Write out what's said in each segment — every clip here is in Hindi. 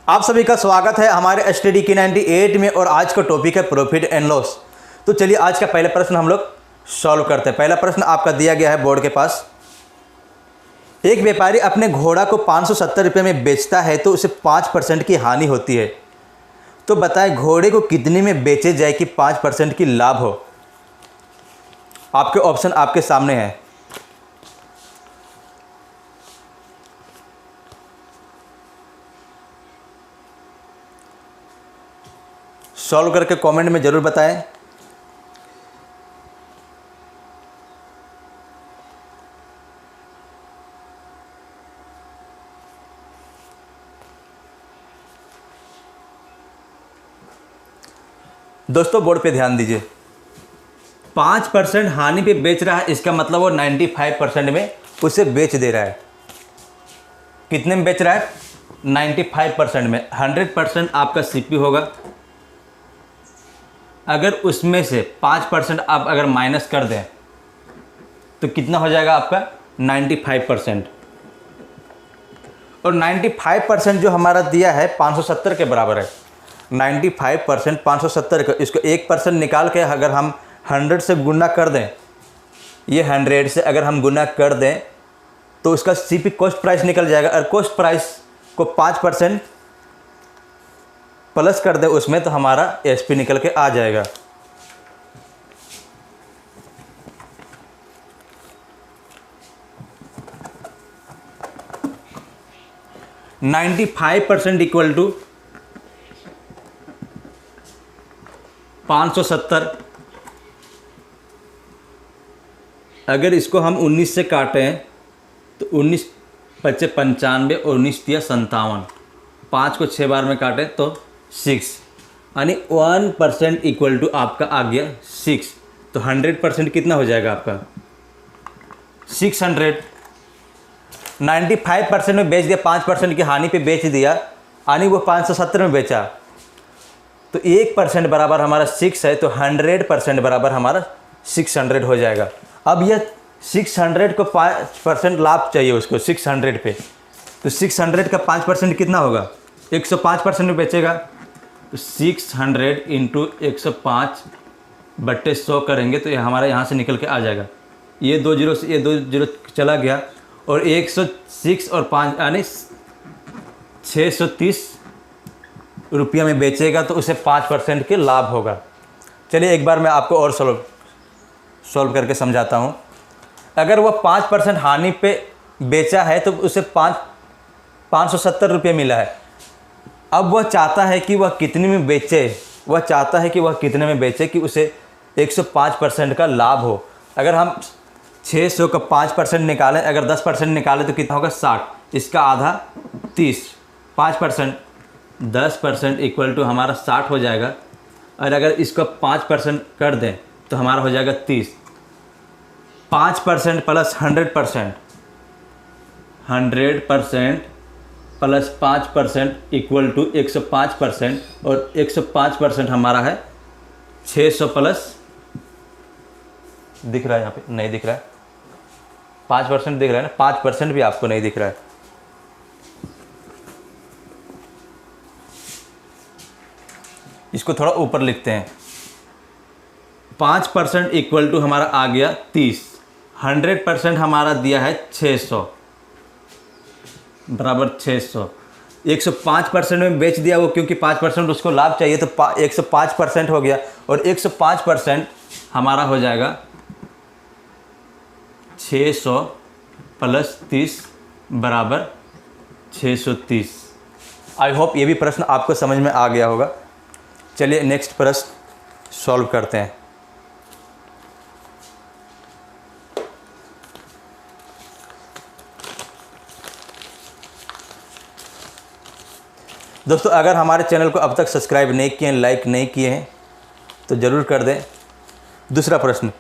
आप सभी का स्वागत है हमारे स्टडी की 98 में। और आज का टॉपिक है प्रॉफिट एंड लॉस। तो चलिए आज का पहला प्रश्न हम लोग सॉल्व करते हैं। पहला प्रश्न आपका दिया गया है बोर्ड के पास। एक व्यापारी अपने घोड़ा को 570 रुपये में बेचता है तो उसे 5% की हानि होती है। तो बताएं घोड़े को कितने में बेचे जाए कि 5% की लाभ हो। आपके ऑप्शन आपके सामने हैं। सॉल्व करके कमेंट में ज़रूर बताएं। दोस्तों बोर्ड पे ध्यान दीजिए। 5% हानि पे बेच रहा है, इसका मतलब वो 95% में उसे बेच दे रहा है। कितने में बेच रहा है? 95% में। 100% आपका सीपी होगा। अगर उसमें से 5% आप अगर माइनस कर दें तो कितना हो जाएगा आपका? 95%। और 95% जो हमारा दिया है 570 के बराबर है। 95% 570 का, इसको 1% निकाल के अगर हम 100 से गुना कर दें, ये 100 से अगर हम गुना कर दें तो उसका सीपी कॉस्ट प्राइस निकल जाएगा। और कॉस्ट प्राइस को 5% प्लस कर दे उसमें तो हमारा एसपी निकल के आ जाएगा। %95 इक्वल टू 570। अगर इसको हम 19 से काटें तो 19 × 5 = 95 और 19 × 57। 5 को 6 बार में काटें तो 6, यानी 1% इक्वल टू आपका आ गया 6। तो 100% कितना हो जाएगा आपका? 600। 95% में बेच दिया, 5% की हानि पे बेच दिया, यानी वो 570 में बेचा। तो 1% बराबर हमारा 6 है, तो 100% बराबर हमारा 600 हो जाएगा। अब यह 600 को 5% लाभ चाहिए उसको 600 पे। तो 600 का 5% कितना होगा? 105% में बेचेगा। तो 600 इंटू 105/100 करेंगे तो ये हमारा यहाँ से निकल के आ जाएगा। ये 2 जीरो से ये 2 जीरो चला गया और 106 और 5 यानी 630 रुपया में बेचेगा तो उसे 5% के लाभ होगा। चलिए एक बार मैं आपको और सॉल्व करके समझाता हूँ। अगर वह 5% हानि पे बेचा है तो उसे 570 रुपये मिला है। अब वह चाहता है कि वह कितने में बेचे, कि उसे 105% का लाभ हो। अगर हम 600 का 5% निकालें, अगर 10% निकालें तो कितना होगा? 60। इसका आधा 30। 5% 10% इक्वल टू हमारा 60 हो जाएगा। और अगर इसको 5% कर दें तो हमारा हो जाएगा 30। 5% प्लस 100%, 100% प्लस 5% इक्वल टू 105%। और 105% हमारा है 600 प्लस, दिख रहा है यहाँ पे? नहीं दिख रहा है। 5% दिख रहा है ना? 5% भी आपको नहीं दिख रहा है। इसको थोड़ा ऊपर लिखते हैं। 5% इक्वल टू हमारा आ गया 30। 100% हमारा दिया है 600 बराबर 600। 105% में बेच दिया वो, क्योंकि 5% उसको लाभ चाहिए तो 105% हो गया। और 105% हमारा हो जाएगा 600 प्लस 30 बराबर 630। आई होप ये भी प्रश्न आपको समझ में आ गया होगा। चलिए नेक्स्ट प्रश्न सॉल्व करते हैं। दोस्तों अगर हमारे चैनल को अब तक सब्सक्राइब नहीं किए हैं, लाइक नहीं किए हैं तो ज़रूर कर दें। दूसरा प्रश्न,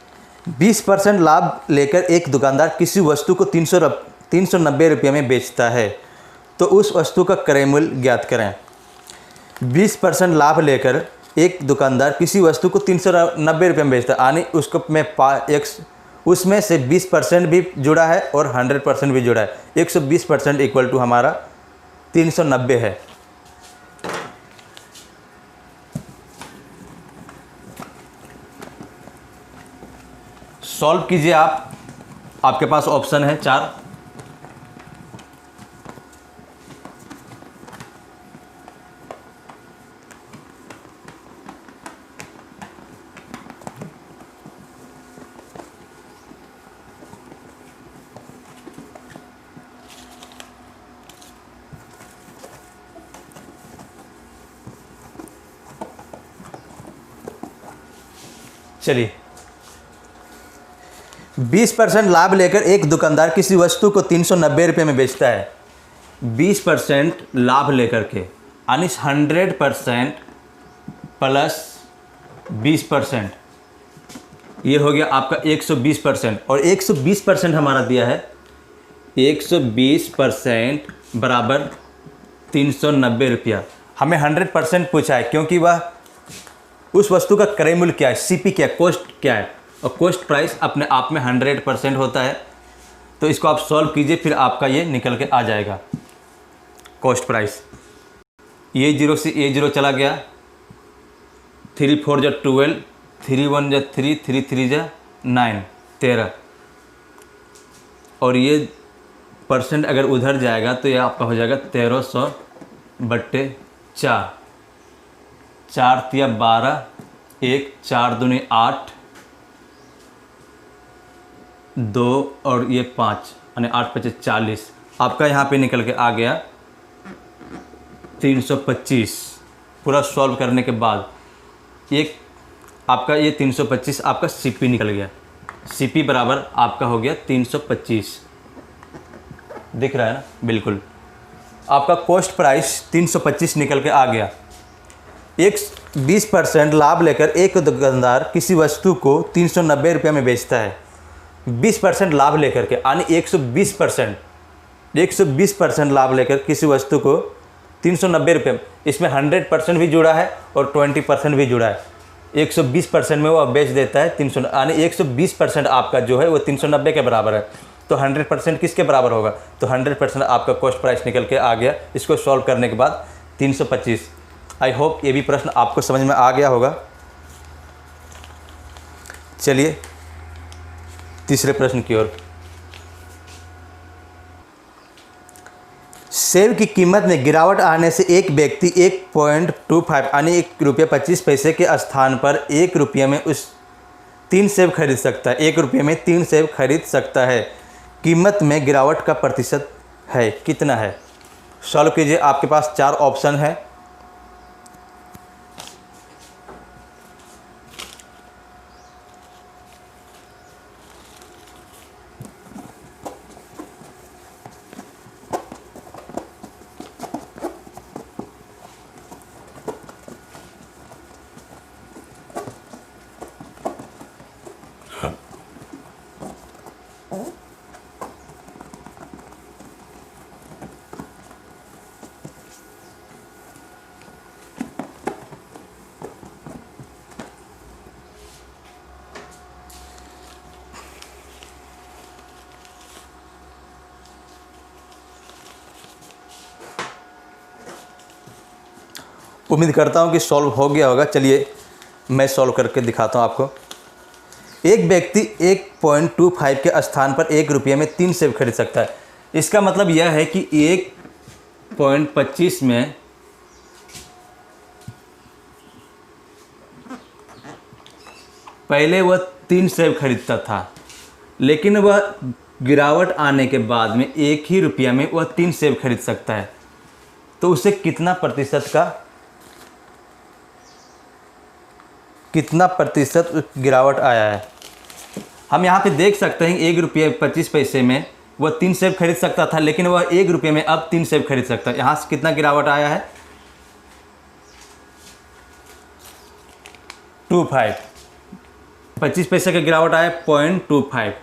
20% लाभ लेकर एक दुकानदार किसी वस्तु को 390 रुपये में बेचता है तो उस वस्तु का क्रय मूल्य ज्ञात करें। 20% लाभ लेकर एक दुकानदार किसी वस्तु को 390 रुपये में बेचता है, यानी उसको उसमें से 20% भी जुड़ा है और 100% भी जुड़ा है। 120% इक्वल टू हमारा 390 है। सॉल्व कीजिए आप, आपके पास ऑप्शन है 4। चलिए, 20% लाभ लेकर एक दुकानदार किसी वस्तु को 390 रुपये में बेचता है। 20% लाभ लेकर के, यानी 100% प्लस 20%, ये हो गया आपका 120%। और 120% हमारा दिया है, 120% बराबर 390 रुपया। हमें 100% पूछा है, क्योंकि वह उस वस्तु का क्रय मूल्य क्या है, सीपी क्या है, कॉस्ट क्या है, और कॉस्ट प्राइस अपने आप में 100% होता है। तो इसको आप सॉल्व कीजिए, फिर आपका ये निकल के आ जाएगा कॉस्ट प्राइस। ये 0 से ये 0 चला गया, 3 4 जा 12, 3 1 जा 3, 3 3 जा 9, 13। और ये परसेंट अगर उधर जाएगा तो ये आपका हो जाएगा 1300/4। 4 तिया 12, 1 4 दूनी 8, 2 और ये 5, यानी 8 5 40। आपका यहाँ पे निकल के आ गया 325। पूरा सॉल्व करने के बाद एक आपका ये 325 आपका सीपी निकल गया। सीपी बराबर आपका हो गया 325, दिख रहा है ना, बिल्कुल। आपका कॉस्ट प्राइस 325 निकल के आ गया। 20% लाभ लेकर एक दुकानदार किसी वस्तु को 390 रुपये में बेचता है। 20% लाभ लेकर के, यानी 120% लाभ लेकर किसी वस्तु को 390 रुपये, इसमें 100% भी जुड़ा है और 20% भी जुड़ा है। 120% में वो बेच देता है 300, यानी 120% आपका जो है वो 390 के बराबर है। तो 100% किसके बराबर होगा, तो 100% आपका कॉस्ट प्राइस निकल के आ गया। इसको सॉल्व करने के बाद 325। आई होप ये भी प्रश्न आपको समझ में आ गया होगा। चलिए तीसरे प्रश्न की ओर। सेब की कीमत में गिरावट आने से एक व्यक्ति 1.25 यानी ₹1.25 के स्थान पर 1 रुपये में उस 3 सेब खरीद सकता है। 1 रुपये में 3 सेब खरीद सकता है। कीमत में गिरावट का प्रतिशत है कितना है। सॉल्व कीजिए, आपके पास 4 ऑप्शन है। उम्मीद करता हूँ कि सॉल्व हो गया होगा। चलिए मैं सॉल्व करके दिखाता हूँ आपको। एक व्यक्ति 1.25 के स्थान पर 1 रुपये में 3 सेब खरीद सकता है। इसका मतलब यह है कि 1.25 में पहले वह 3 सेब खरीदता था, लेकिन वह गिरावट आने के बाद में 1 ही रुपया में वह 3 सेब खरीद सकता है। तो उसे कितना प्रतिशत गिरावट आया है। हम यहाँ पे देख सकते हैं 1.25 में वह 3 सेब खरीद सकता था, लेकिन वह 1 रुपये में अब 3 सेब खरीद सकता है। यहाँ से कितना गिरावट आया है, 25। 25 पैसे का गिरावट आया 0.25,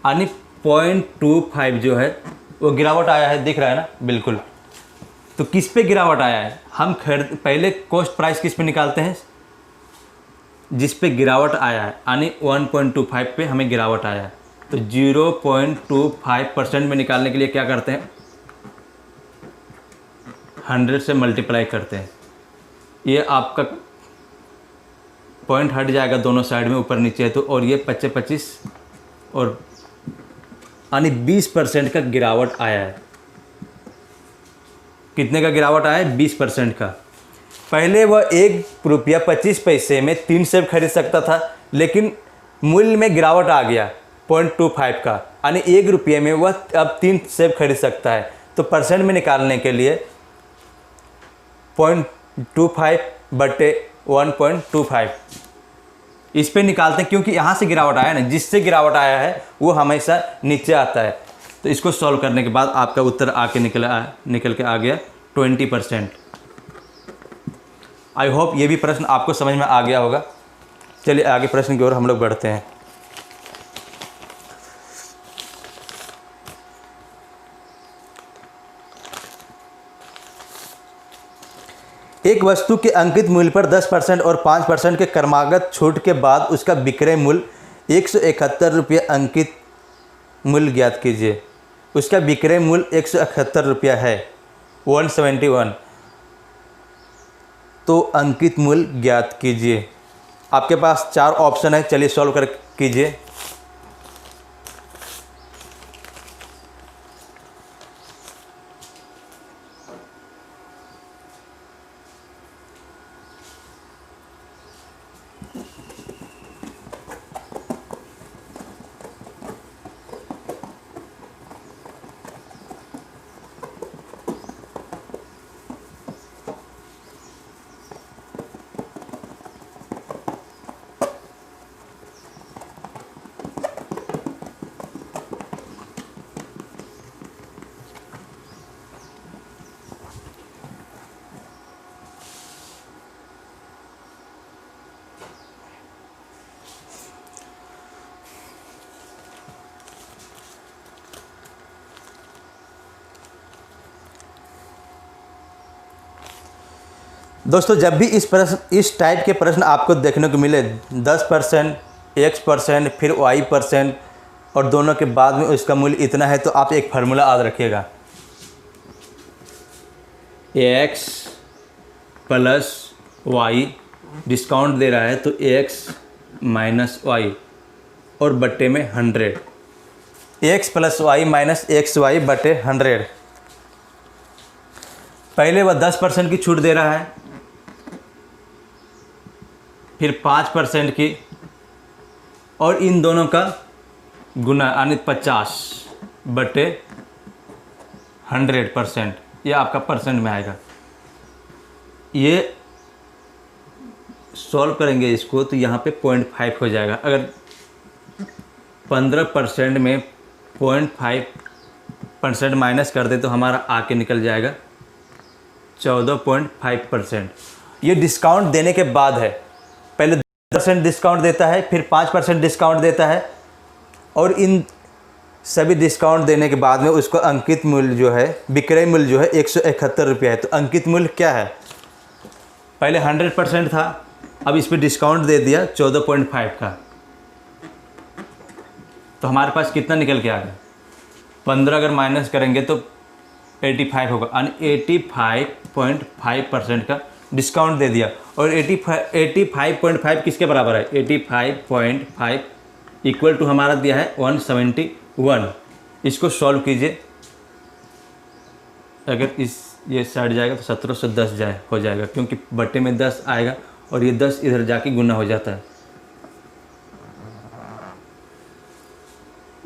यानी 0.25 जो है वो गिरावट आया है, दिख रहा है ना, बिल्कुल। तो किस पे गिरावट आया है, हम पहले कॉस्ट प्राइस किस पे निकालते हैं, जिस पे गिरावट आया है, यानी 1.25 पे हमें गिरावट आया है। तो 0.25% में निकालने के लिए क्या करते हैं, 100 से मल्टीप्लाई करते हैं। ये आपका पॉइंट हट जाएगा दोनों साइड में, ऊपर नीचे है तो, और ये 25 और यानी 20% का गिरावट आया है। कितने का गिरावट आया है? 20% का। पहले वह ₹1.25 में 3 सेब खरीद सकता था, लेकिन मूल्य में गिरावट आ गया 0.25 का, यानी ₹1 में वह अब 3 सेब खरीद सकता है। तो परसेंट में निकालने के लिए 0.25 बटे 1.25 इस पे निकालते हैं, क्योंकि यहाँ से गिरावट आया ना, जिससे गिरावट आया है वो हमेशा नीचे आता है। तो इसको सॉल्व करने के बाद आपका उत्तर आके निकल के आ गया 20%। आई होप ये भी प्रश्न आपको समझ में आ गया होगा। चलिए आगे प्रश्न की ओर हम लोग बढ़ते हैं। एक वस्तु के अंकित मूल्य पर 10% और 5% के क्रमागत छूट के बाद उसका विक्रय मूल्य ₹171 अंकित मूल्य ज्ञात कीजिए। उसका विक्रय मूल्य ₹171 है, 171। तो अंकित मूल्य ज्ञात कीजिए। आपके पास 4 ऑप्शन है, चलिए सॉल्व कर कीजिए। दोस्तों जब भी इस टाइप के प्रश्न आपको देखने को मिले 10%, X%, फिर Y% और दोनों के बाद में उसका मूल्य इतना है, तो आप एक फार्मूला याद रखिएगा, X प्लस Y, डिस्काउंट दे रहा है तो X माइनस Y और बट्टे में 100, X plus Y minus XY बटे 100। पहले वह 10% की छूट दे रहा है, फिर 5% की, और इन दोनों का गुना यानी 50 बटे 100%, ये आपका परसेंट में आएगा। ये सॉल्व करेंगे इसको तो यहाँ पे 0.5 हो जाएगा। अगर 15% में 0.5% माइनस कर दे तो हमारा आके निकल जाएगा 14.5%। ये डिस्काउंट देने के बाद है, पहले 10% डिस्काउंट देता है, फिर 5% डिस्काउंट देता है, और इन सभी डिस्काउंट देने के बाद में उसको अंकित मूल्य जो है, विक्रय मूल्य जो है ₹171 है। तो अंकित मूल्य क्या है? पहले 100% था, अब इस पर डिस्काउंट दे दिया 14.5 का, तो हमारे पास कितना निकल के आ गया? 15 अगर माइनस करेंगे तो 85 होगा, यानी 85.5% का डिस्काउंट दे दिया। और 85.5 किसके बराबर है? 85.5 इक्वल टू हमारा दिया है 171। इसको सॉल्व कीजिए, अगर ये साइड जाएगा तो 1710 हो जाएगा, क्योंकि बट्टे में 10 आएगा और ये 10 इधर जाके गुना हो जाता है।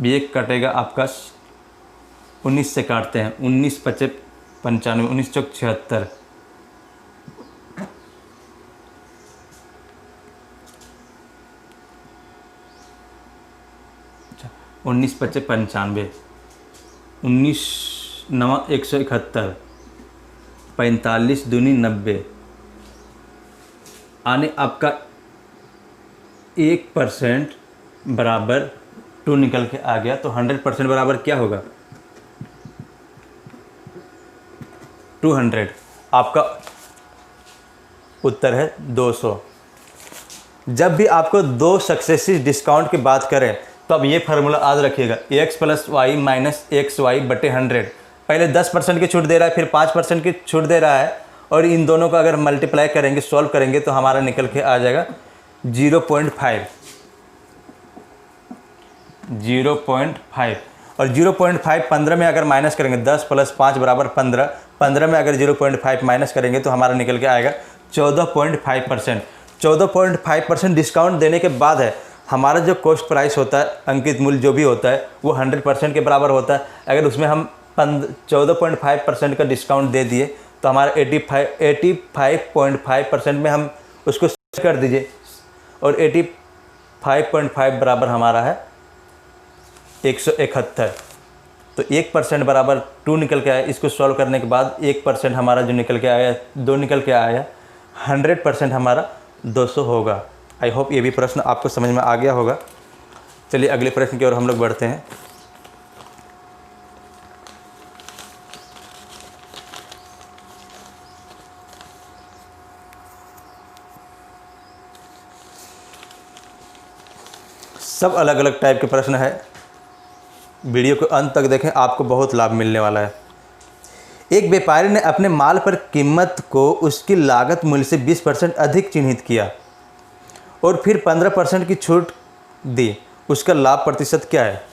ये कटेगा आपका 19 से काटते हैं, 19 × 5 = 95, 19 × 4 = 76, 19 × 5 = 95, 19 × 9 = 171, 45 × 2 = 90, आने आपका 1% बराबर 2 निकल के आ गया। तो 100% बराबर क्या होगा? 200। आपका उत्तर है 200। जब भी आपको 2 सक्सेसिव डिस्काउंट की बात करें तो अब ये फार्मूला याद रखिएगा, X plus Y minus XY बटे 100। पहले 10% की छूट दे रहा है, फिर 5% की छूट दे रहा है, और इन दोनों का अगर मल्टीप्लाई करेंगे, सॉल्व करेंगे तो हमारा निकल के आ जाएगा 0.5 और 0.5 15 में अगर माइनस करेंगे 10 + 5 = 15, 15 में अगर 0.5 माइनस करेंगे तो हमारा निकल के आएगा 14.5%। 14.5% डिस्काउंट देने के बाद है हमारा जो कॉस्ट प्राइस होता है, अंकित मूल्य जो भी होता है वो 100% के बराबर होता है। अगर उसमें हम 14.5% का डिस्काउंट दे दिए तो हमारा 85.5% में हम उसको कर दीजिए और 85.5 बराबर हमारा है 171। तो 1% बराबर 2 निकल के आया। इसको सॉल्व करने के बाद 1% हमारा जो निकल के आया 2 निकल के आया, 100% हमारा 200 होगा। आई होप ये भी प्रश्न आपको समझ में आ गया होगा। चलिए अगले प्रश्न की ओर हम लोग बढ़ते हैं। सब अलग अलग टाइप के प्रश्न है, वीडियो को अंत तक देखें, आपको बहुत लाभ मिलने वाला है। एक व्यापारी ने अपने माल पर कीमत को उसकी लागत मूल्य से 20% अधिक चिन्हित किया और फिर 15% की छूट दी, उसका लाभ प्रतिशत क्या है?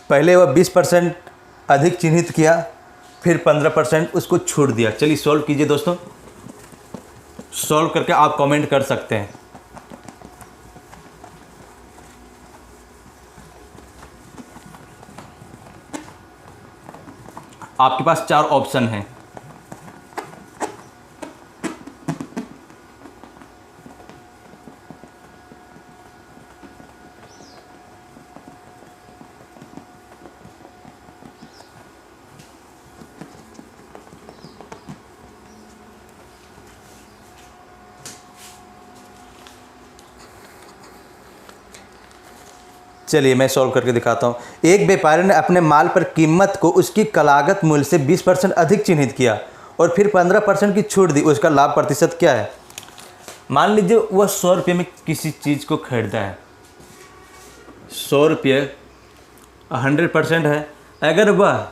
पहले वह 20% अधिक चिन्हित किया, फिर 15% उसको छूट दिया। चलिए सॉल्व कीजिए दोस्तों, सॉल्व करके आप कमेंट कर सकते हैं। आपके पास 4 ऑप्शन हैं। चलिए मैं सॉल्व करके दिखाता हूँ। एक व्यापारी ने अपने माल पर कीमत को उसकी लागत मूल्य से 20% अधिक चिन्हित किया और फिर 15% की छूट दी, उसका लाभ प्रतिशत क्या है? मान लीजिए वह 100 रुपये में किसी चीज़ को खरीदा है, 100 रुपये 100% है। अगर वह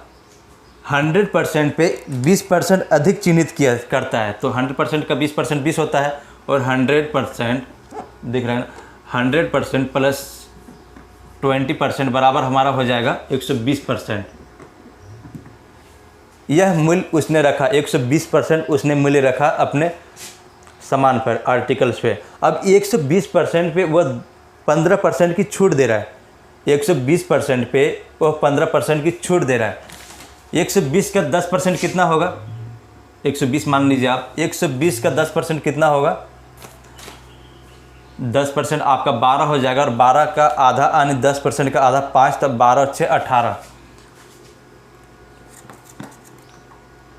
100% पे 20% अधिक चिन्हित किया करता है तो 100% का 20% 20 होता है और 100% दिख रहा है ना, 100% प्लस 20% बराबर हमारा हो जाएगा 120%। यह मूल्य उसने रखा, 120% उसने मूल्य रखा अपने सामान पर, आर्टिकल्स पे। अब 120% पे वह 15% की छूट दे रहा है। 120% पे वह 15% की छूट दे रहा है। 120 का 10% कितना होगा? 120 मान लीजिए आप, 120 का 10% कितना होगा? 10% आपका 12 हो जाएगा और 12 का आधा यानी 10% का आधा 5, तब 12 और 6 18,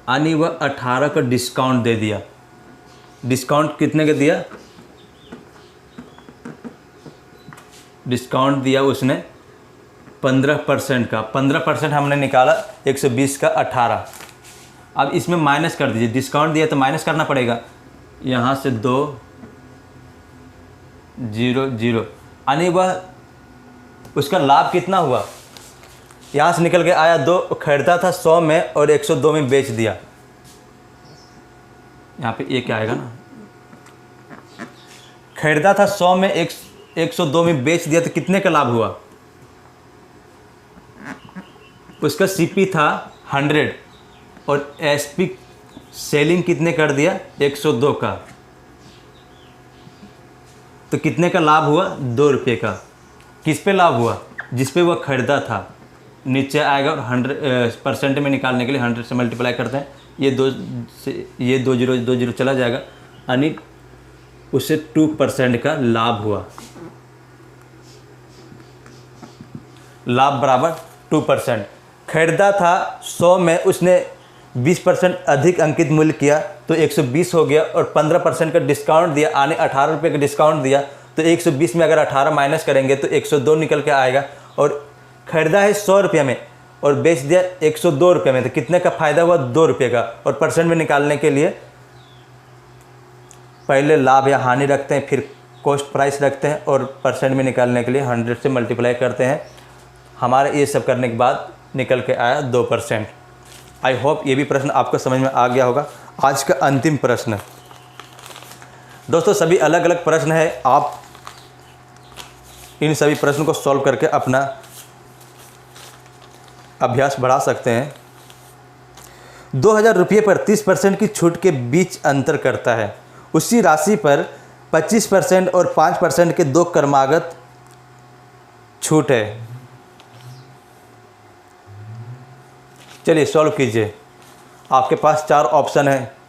यानी वह 18 का डिस्काउंट दे दिया। डिस्काउंट कितने का दिया? डिस्काउंट दिया उसने 15% का। 15% हमने निकाला 120 का 18। अब इसमें माइनस कर दीजिए, डिस्काउंट दिया तो माइनस करना पड़ेगा। यहाँ से 2 0 0, यानी वह उसका लाभ कितना हुआ? यहाँ से निकल के आया 2, खरीदा था 100 में और 102 में बेच दिया। यहाँ पे ये क्या आएगा ना, खरीदा था 100 में 102 में बेच दिया तो कितने का लाभ हुआ? उसका सीपी था 100 और एसपी सेलिंग कितने कर दिया? 102 का, तो कितने का लाभ हुआ? 2 रुपये का। किस पे लाभ हुआ? जिस पे वह खरीदा था। नीचे आएगा और 100% में निकालने के लिए 100 से मल्टीप्लाई करते हैं, ये 2 से ये 2 0 चला जाएगा, यानी उससे 2% का लाभ हुआ। लाभ बराबर 2%। खरीदा था 100 में, उसने 20% अधिक अंकित मूल्य किया तो 120 हो गया और 15% का डिस्काउंट दिया, आने 18 रुपये का डिस्काउंट दिया तो 120 में अगर 18 माइनस करेंगे तो 102 निकल के आएगा। और खरीदा है 100 रुपये में और बेच दिया 102 रुपये में, तो कितने का फ़ायदा हुआ? 2 रुपये का। और परसेंट में निकालने के लिए पहले लाभ या हानि रखते हैं, फिर कॉस्ट प्राइस रखते हैं और परसेंट में निकालने के लिए 100 से मल्टीप्लाई करते हैं। हमारे ये सब करने के बाद निकल के आया 2%। आई होप ये भी प्रश्न आपको समझ में आ गया होगा। आज का अंतिम प्रश्न, दोस्तों सभी अलग अलग प्रश्न है, आप इन सभी प्रश्नों को सॉल्व करके अपना अभ्यास बढ़ा सकते हैं। 2000 रुपये पर 30% की छूट के बीच अंतर करता है, उसी राशि पर 25% और 5% के दो क्रमागत छूट है। चलिए सॉल्व कीजिए। आपके पास 4 ऑप्शन है।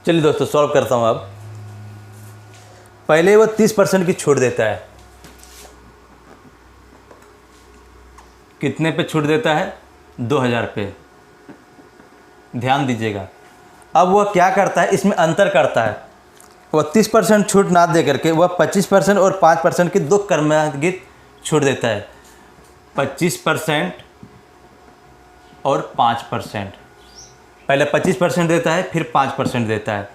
चलिए दोस्तों सॉल्व करता हूँ। अब पहले वो 30% की छूट देता है। कितने पे छूट देता है? 2000 पे। ध्यान दीजिएगा। अब वह क्या करता है, इसमें अंतर करता है। वह 30% छूट ना दे करके वह 25% और 5% की दो क्रमागत छूट देता है। 25% और 5%। पहले 25% देता है, फिर 5% देता है।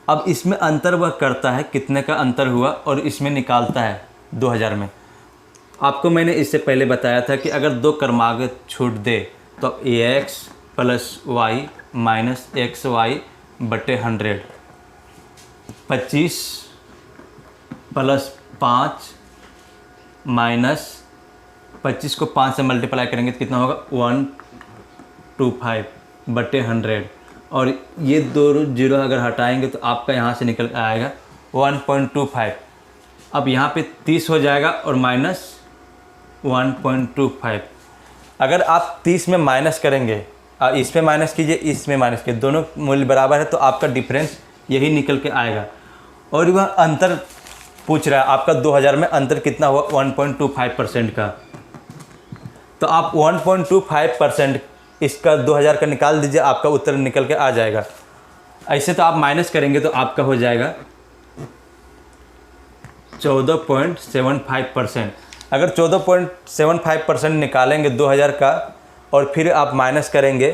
अब इसमें अंतर वह करता है, कितने का अंतर हुआ, और इसमें निकालता है 2000 में। आपको मैंने इससे पहले बताया था कि अगर दो क्रमागत छूट दे तो ax + y - xy / 100। 25 + 5 - 25 को 5 से मल्टीप्लाई करेंगे तो कितना होगा? 125 / 100। और ये दो जीरो अगर हटाएंगे तो आपका यहाँ से निकल आएगा 1.25। अब यहाँ पे 30 हो जाएगा और माइनस 1.25। अगर आप 30 में माइनस करेंगे, इसमें माइनस कीजिए, इसमें माइनस कीजिए, दोनों मूल्य बराबर है तो आपका डिफरेंस यही निकल के आएगा। और वह अंतर पूछ रहा है आपका 2000 में अंतर कितना हुआ? 1.25% का। तो आप 1.25% इसका 2000 का निकाल दीजिए, आपका उत्तर निकल के आ जाएगा। ऐसे तो आप माइनस करेंगे तो आपका हो जाएगा 14.75%। अगर 14.75% निकालेंगे 2000 का और फिर आप माइनस करेंगे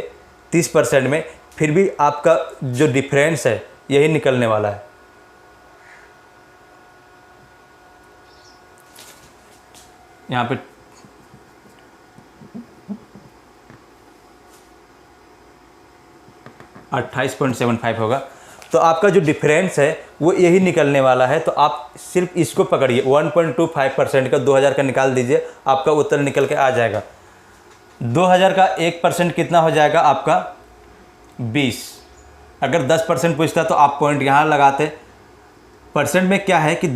30% में, फिर भी आपका जो डिफरेंस है यही निकलने वाला है। यहाँ पे 28.75 होगा। तो आपका जो डिफरेंस है वो यही निकलने वाला है। तो आप सिर्फ इसको पकड़िए, 1.25% का 2000 का निकाल दीजिए, आपका उत्तर निकल के आ जाएगा। 2000 का 1% कितना हो जाएगा आपका? 20। अगर 10% पूछता तो आप पॉइंट यहाँ लगाते। परसेंट में क्या है कि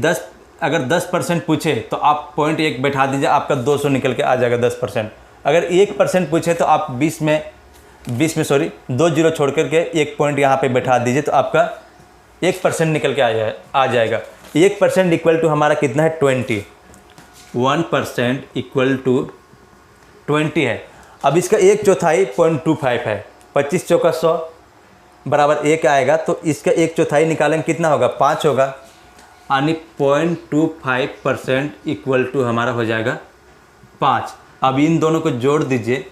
अगर 10% पूछे तो आप पॉइंट 1 बैठा दीजिए, आपका 200 निकल के आ जाएगा 10%। अगर 1% पूछे तो आप 20 में 2 जीरो छोड़ करके 1 पॉइंट यहाँ पे बैठा दीजिए, तो आपका 1% निकल के आ जाएगा। 1% इक्वल टू हमारा कितना है? 20। 1% इक्वल टू 20 है। अब इसका 1/4 0.25 है। 25 चौका 100 बराबर 1 आएगा, तो इसका 1/4 निकालेंगे कितना होगा? 5 होगा। यानी 0.25% इक्वल टू हमारा हो जाएगा 5। अब इन दोनों को जोड़ दीजिए,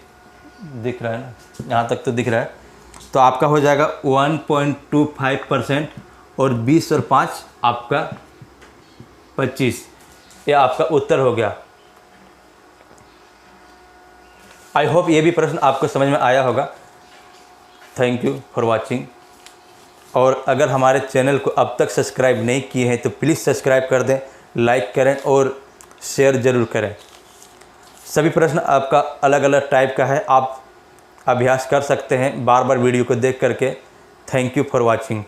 दिख रहा है ना, यहाँ तक तो दिख रहा है। तो आपका हो जाएगा 1.25% और 20 और 5 आपका 25। ये आपका उत्तर हो गया। आई होप ये भी प्रश्न आपको समझ में आया होगा। Thank you for watching. और अगर हमारे चैनल को अब तक सब्सक्राइब नहीं किए हैं तो प्लीज़ सब्सक्राइब कर दें, लाइक करें और शेयर ज़रूर करें। सभी प्रश्न आपका अलग अलग टाइप का है, आप अभ्यास कर सकते हैं बार बार वीडियो को देख करके। Thank you for watching.